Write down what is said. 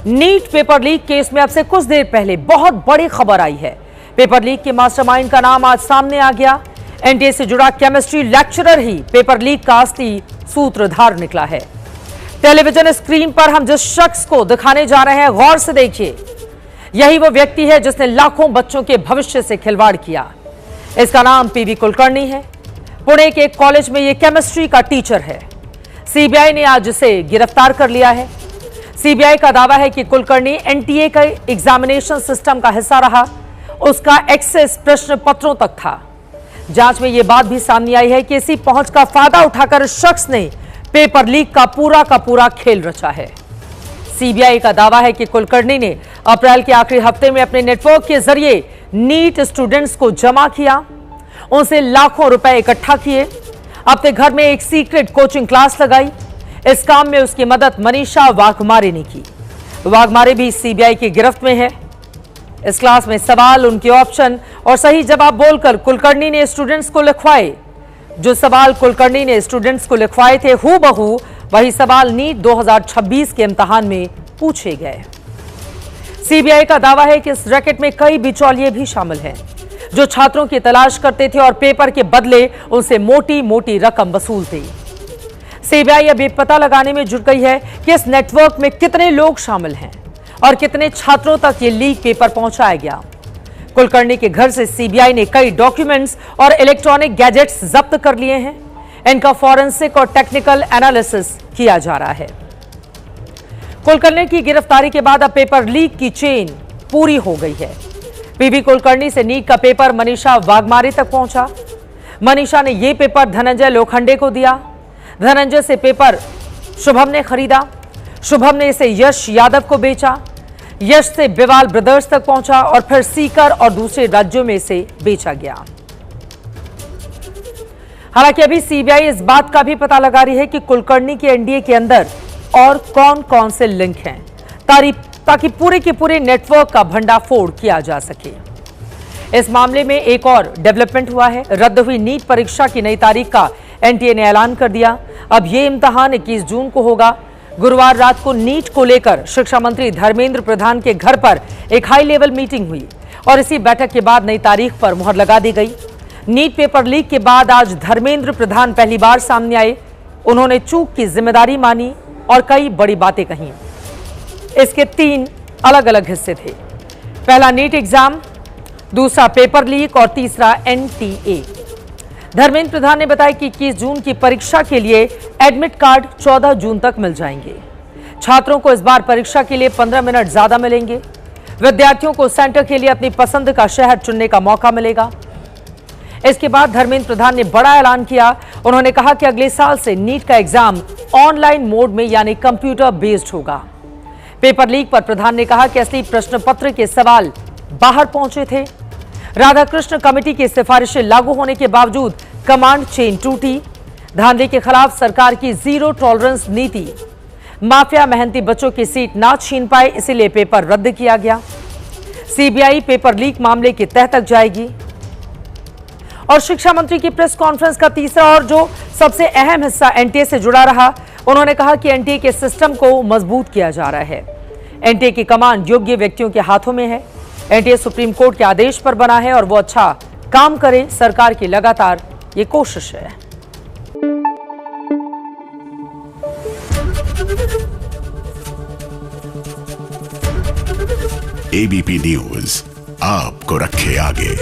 NEET paper leak case में अब से कुछ देर पहले बहुत बड़ी खबर आई है। पेपर लीक के मास्टरमाइंड का नाम आज सामने आ गया। एनटीए से जुड़ा केमिस्ट्री लेक्चरर ही पेपर लीक का असली सूत्रधार निकला है। टेलीविजन स्क्रीन पर हम जिस शख्स को दिखाने जा रहे हैं, गौर से देखिए। यही वो व्यक्ति है जिसने लाखों बच्चों के भविष्य से खिलवाड़ किया। इसका नाम पीवी कुलकर्णी है। पुणे के एक कॉलेज में ये केमिस्ट्री का टीचर है। सीबीआई ने आज इसे गिरफ्तार कर लिया है। सीबीआई का दावा है कि कुलकर्णी एनटीए के एग्जामिनेशन सिस्टम का हिस्सा रहा। उसका एक्सेस प्रश्न पत्रों तक था। जांच में यह बात भी सामने आई है कि इसी पहुंच का फायदा उठाकर इस शख्स ने पेपर लीक का पूरा खेल रचा है। सीबीआई का दावा है कि कुलकर्णी ने अप्रैल के आखिरी हफ्ते में अपने नेटवर्क के जरिए नीट स्टूडेंट्स को जमा किया, उनसे लाखों रुपए इकट्ठा किए, अपने घर में एक सीक्रेट कोचिंग क्लास लगाई। इस काम में उसकी मदद मनीषा वाघमारे ने की। वाघमारे भी सीबीआई की गिरफ्त में है। इस क्लास में सवाल, उनके ऑप्शन और सही जवाब बोलकर कुलकर्णी ने स्टूडेंट्स को लिखवाए। जो सवाल कुलकर्णी ने स्टूडेंट्स को लिखवाए थे, हूबहू वही सवाल नीट 2026 के इम्तिहान में पूछे गए। सीबीआई का दावा है कि इस रैकेट में कई बिचौलिए भी शामिल हैं, जो छात्रों की तलाश करते थे और पेपर के बदले उनसे मोटी मोटी रकम वसूलते। सीबीआई अब ये पता लगाने में जुट गई है कि इस नेटवर्क में कितने लोग शामिल हैं और कितने छात्रों तक ये लीक पेपर पहुंचाया गया। कुलकर्णी के घर से सीबीआई ने कई डॉक्यूमेंट्स और इलेक्ट्रॉनिक गैजेट्स जब्त कर लिए हैं। इनका फॉरेंसिक और टेक्निकल एनालिसिस किया जा रहा है। कुलकर्णी की गिरफ्तारी के बाद अब पेपर लीक की चेन पूरी हो गई है। पीवी कुलकर्णी से नीट का पेपर मनीषा वाघमारे तक पहुंचा। मनीषा ने यह पेपर धनंजय लोखंडे को दिया। धनंजय से पेपर शुभम ने खरीदा। शुभम ने इसे यश यादव को बेचा। यश से बिवाल ब्रदर्स तक पहुंचा और फिर सीकर और दूसरे राज्यों में इसे बेचा गया। हालांकि अभी सीबीआई इस बात का भी पता लगा रही है कि कुलकर्णी के एनडीए के अंदर और कौन कौन से लिंक हैं, ताकि पूरे के पूरे नेटवर्क का भंडाफोड़ किया जा सके। इस मामले में एक और डेवलपमेंट हुआ है। रद्द हुई नीट परीक्षा की नई तारीख का एनटीए ने ऐलान कर दिया। अब यह इम्तिहान 21 जून को होगा। गुरुवार रात को नीट को लेकर शिक्षा मंत्री धर्मेंद्र प्रधान के घर पर एक हाई लेवल मीटिंग हुई और इसी बैठक के बाद नई तारीख पर मुहर लगा दी गई। नीट पेपर लीक के बाद आज धर्मेंद्र प्रधान पहली बार सामने आए। उन्होंने चूक की जिम्मेदारी मानी और कई बड़ी बातें कही। इसके 3 अलग अलग हिस्से थे। पहला नीट एग्जाम, दूसरा पेपर लीक और तीसरा एनटीए। धर्मेंद्र प्रधान ने बताया कि 21 जून की परीक्षा के लिए एडमिट कार्ड 14 जून तक मिल जाएंगे। छात्रों को इस बार परीक्षा के लिए 15 मिनट ज्यादा मिलेंगे। विद्यार्थियों को सेंटर के लिए अपनी पसंद का शहर चुनने का मौका मिलेगा। इसके बाद धर्मेंद्र प्रधान ने बड़ा ऐलान किया। उन्होंने कहा कि अगले साल से नीट का एग्जाम ऑनलाइन मोड में यानी कंप्यूटर बेस्ड होगा। पेपर लीक पर प्रधान ने कहा कि असली प्रश्न पत्र के सवाल बाहर पहुंचे थे। राधाकृष्ण कमेटी की सिफारिशें लागू होने के बावजूद कमांड चेन टूटी। धांधली के खिलाफ सरकार की जीरो टॉलरेंस नीति। माफिया मेहनती बच्चों की सीट ना छीन पाए, इसीलिए पेपर रद्द किया गया। सीबीआई पेपर लीक मामले की तह तक जाएगी। और शिक्षा मंत्री की प्रेस कॉन्फ्रेंस का तीसरा और जो सबसे अहम हिस्सा एनटीए से जुड़ा रहा। उन्होंने कहा कि एनटीए के सिस्टम को मजबूत किया जा रहा है। एनटीए की कमांड योग्य व्यक्तियों के हाथों में है। एनटीए सुप्रीम कोर्ट के आदेश पर बना है और वो अच्छा काम करे, सरकार की लगातार ये कोशिश है। एबीपी न्यूज आपको रखे आगे।